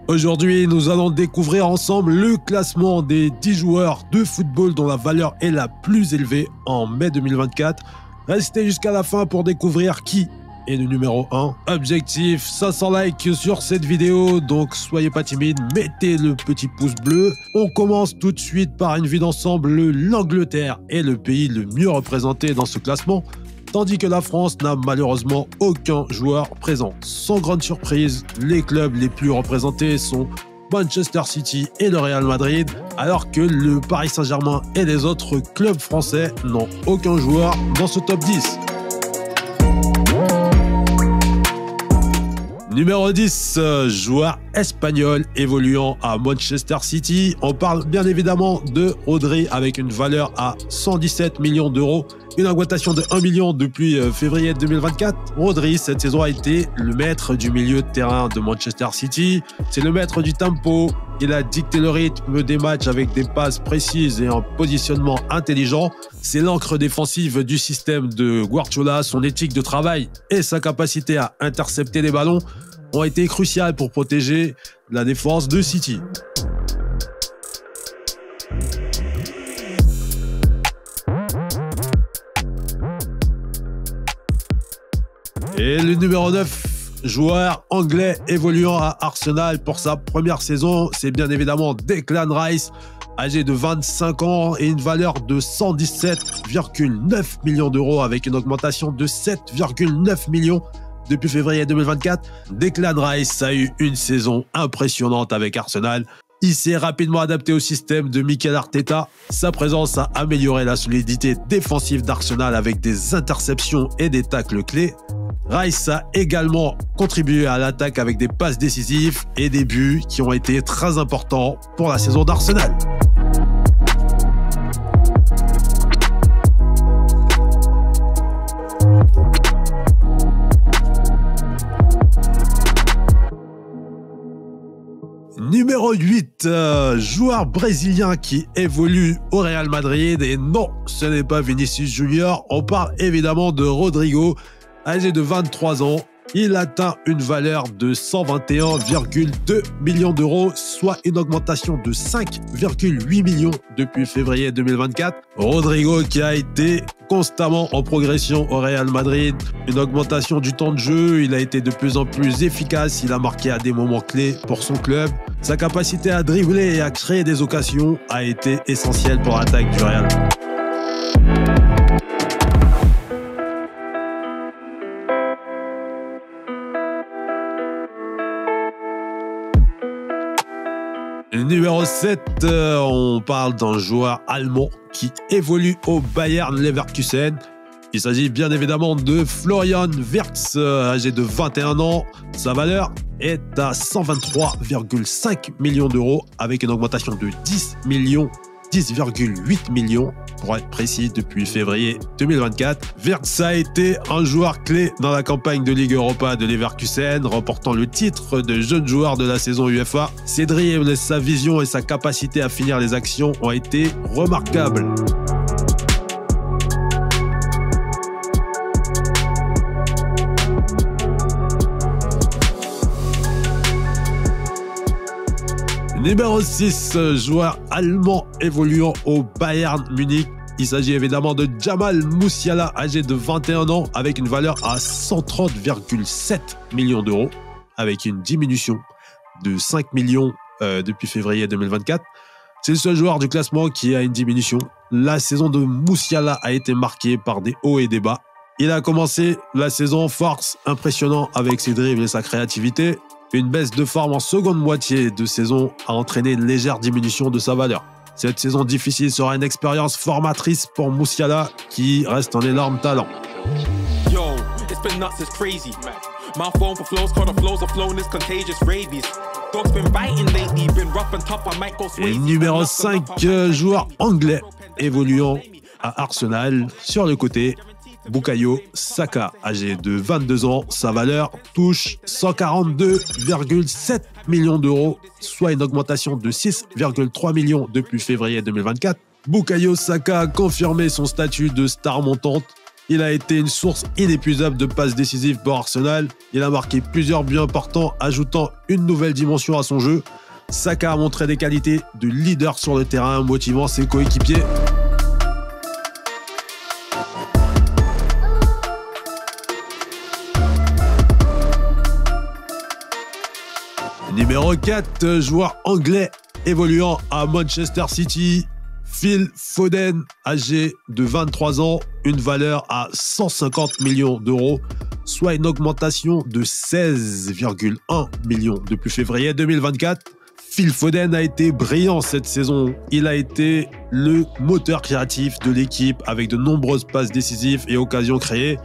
Aujourd'hui, nous allons découvrir ensemble le classement des 10 joueurs de football dont la valeur est la plus élevée en mai 2024. Restez jusqu'à la fin pour découvrir qui est le numéro 1. Objectif 500 likes sur cette vidéo, donc soyez pas timides, mettez le petit pouce bleu. On commence tout de suite par une vue d'ensemble. L'Angleterre est le pays le mieux représenté dans ce classement, tandis que la France n'a malheureusement aucun joueur présent. Sans grande surprise, les clubs les plus représentés sont Manchester City et le Real Madrid, alors que le Paris Saint-Germain et les autres clubs français n'ont aucun joueur dans ce top 10. Numéro 10, joueur espagnol évoluant à Manchester City. On parle bien évidemment de Rodri avec une valeur à 117 millions d'euros, une augmentation de 1 million depuis février 2024. Rodri, cette saison, a été le maître du milieu de terrain de Manchester City. C'est le maître du tempo. Il a dicté le rythme des matchs avec des passes précises et un positionnement intelligent. C'est l'encre défensive du système de Guardiola. Son éthique de travail et sa capacité à intercepter les ballons ont été cruciales pour protéger la défense de City. Et le numéro 9, joueur anglais évoluant à Arsenal pour sa première saison, c'est bien évidemment Declan Rice, âgé de 25 ans et une valeur de 117,9 millions d'euros avec une augmentation de 7,9 millions depuis février 2024. Declan Rice a eu une saison impressionnante avec Arsenal. Il s'est rapidement adapté au système de Mikel Arteta. Sa présence a amélioré la solidité défensive d'Arsenal avec des interceptions et des tacles clés. Rice a également contribué à l'attaque avec des passes décisives et des buts qui ont été très importants pour la saison d'Arsenal. Numéro 8, joueur brésilien qui évolue au Real Madrid. Et non, ce n'est pas Vinicius Junior. On parle évidemment de Rodrigo, âgé de 23 ans. Il atteint une valeur de 121,2 millions d'euros, soit une augmentation de 5,8 millions depuis février 2024. Rodrigo qui a été constamment en progression au Real Madrid, une augmentation du temps de jeu, il a été de plus en plus efficace, il a marqué à des moments clés pour son club. Sa capacité à dribbler et à créer des occasions a été essentielle pour l'attaque du Real. Numéro 7, on parle d'un joueur allemand qui évolue au Bayern Leverkusen. Il s'agit bien évidemment de Florian Wirtz, âgé de 21 ans. Sa valeur est à 123,5 millions d'euros avec une augmentation de 10,8 millions pour être précis depuis février 2024. Wirtz a été un joueur clé dans la campagne de Ligue Europa de Leverkusen, remportant le titre de jeune joueur de la saison UEFA. Ses dribbles, sa vision et sa capacité à finir les actions ont été remarquables. Numéro 6, joueur allemand évoluant au Bayern Munich. Il s'agit évidemment de Jamal Musiala, âgé de 21 ans, avec une valeur à 130,7 millions d'euros, avec une diminution de 5 millions depuis février 2024. C'est le seul joueur du classement qui a une diminution. La saison de Musiala a été marquée par des hauts et des bas. Il a commencé la saison force, impressionnant avec ses dribbles et sa créativité. Une baisse de forme en seconde moitié de saison a entraîné une légère diminution de sa valeur. Cette saison difficile sera une expérience formatrice pour Musiala qui reste un énorme talent. Yo, it's been nuts, it's crazy. My phone for flows, call the flows of flow, this contagious rabies. Dog's been biting lately, been rough and tough, I might go sway. Et numéro 5, joueur anglais évoluant à Arsenal sur le côté. Bukayo Saka, âgé de 22 ans, sa valeur touche 142,7 millions d'euros, soit une augmentation de 6,3 millions depuis février 2024. Bukayo Saka a confirmé son statut de star montante. Il a été une source inépuisable de passes décisives pour Arsenal. Il a marqué plusieurs buts importants, ajoutant une nouvelle dimension à son jeu. Saka a montré des qualités de leader sur le terrain, motivant ses coéquipiers. Numéro 4, joueur anglais évoluant à Manchester City, Phil Foden, âgé de 23 ans, une valeur à 150 millions d'euros, soit une augmentation de 16,1 millions depuis février 2024. Phil Foden a été brillant cette saison. Il a été le moteur créatif de l'équipe avec de nombreuses passes décisives et occasions créées.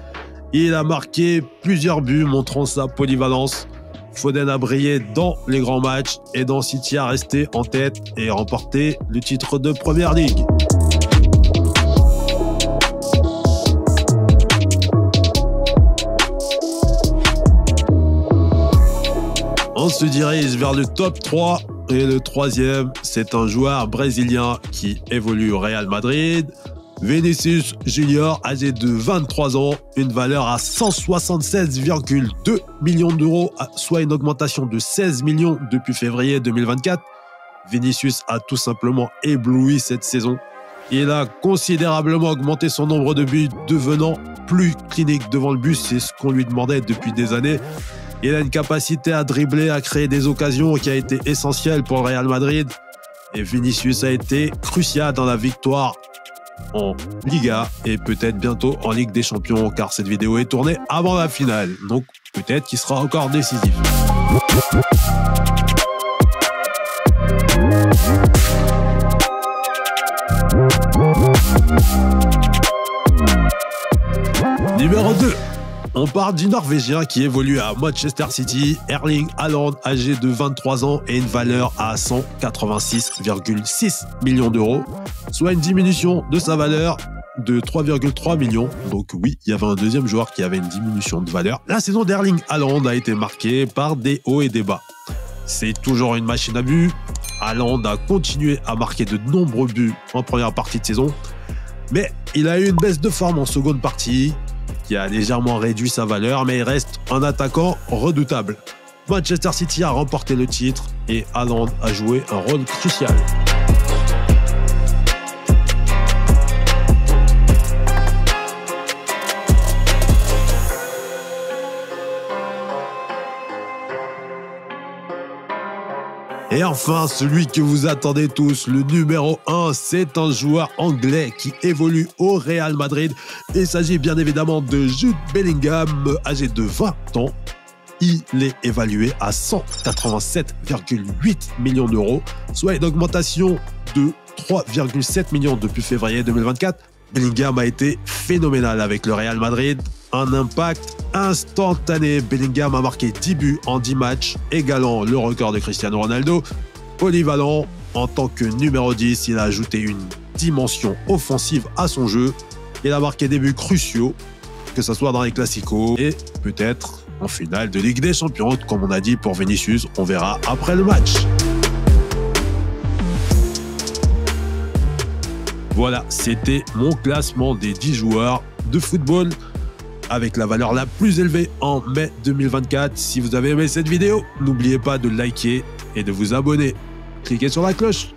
Il a marqué plusieurs buts montrant sa polyvalence. Foden a brillé dans les grands matchs et dans City a resté en tête et remporté le titre de Premier League. On se dirige vers le top 3 et le troisième, c'est un joueur brésilien qui évolue au Real Madrid. Vinicius Junior, âgé de 23 ans, une valeur à 176,2 millions d'euros, soit une augmentation de 16 millions depuis février 2024. Vinicius a tout simplement ébloui cette saison. Il a considérablement augmenté son nombre de buts, devenant plus clinique devant le but, c'est ce qu'on lui demandait depuis des années. Il a une capacité à dribbler, à créer des occasions qui a été essentielle pour le Real Madrid. Et Vinicius a été crucial dans la victoire en Liga et peut-être bientôt en Ligue des Champions, car cette vidéo est tournée avant la finale. Donc peut-être qu'il sera encore décisif. Numéro 2. On parle du Norvégien qui évolue à Manchester City, Erling Haaland, âgé de 23 ans et une valeur à 186,6 millions d'euros, soit une diminution de sa valeur de 3,3 millions. Donc oui, il y avait un deuxième joueur qui avait une diminution de valeur. La saison d'Erling Haaland a été marquée par des hauts et des bas. C'est toujours une machine à but. Haaland a continué à marquer de nombreux buts en première partie de saison, mais il a eu une baisse de forme en seconde partie, qui a légèrement réduit sa valeur, mais il reste un attaquant redoutable. Manchester City a remporté le titre et Haaland a joué un rôle crucial. Et enfin, celui que vous attendez tous, le numéro 1, c'est un joueur anglais qui évolue au Real Madrid. Il s'agit bien évidemment de Jude Bellingham, âgé de 20 ans. Il est évalué à 187,8 millions d'euros, soit une augmentation de 3,7 millions depuis février 2024. Bellingham a été phénoménal avec le Real Madrid. Un impact instantané. Bellingham a marqué 10 buts en 10 matchs, égalant le record de Cristiano Ronaldo. Polyvalent, en tant que numéro 10, il a ajouté une dimension offensive à son jeu. Il a marqué des buts cruciaux, que ce soit dans les Classicos et peut-être en finale de Ligue des Champions, comme on a dit pour Vinicius. On verra après le match. Voilà, c'était mon classement des 10 joueurs de football avec la valeur la plus élevée en mai 2024. Si vous avez aimé cette vidéo, n'oubliez pas de liker et de vous abonner. Cliquez sur la cloche.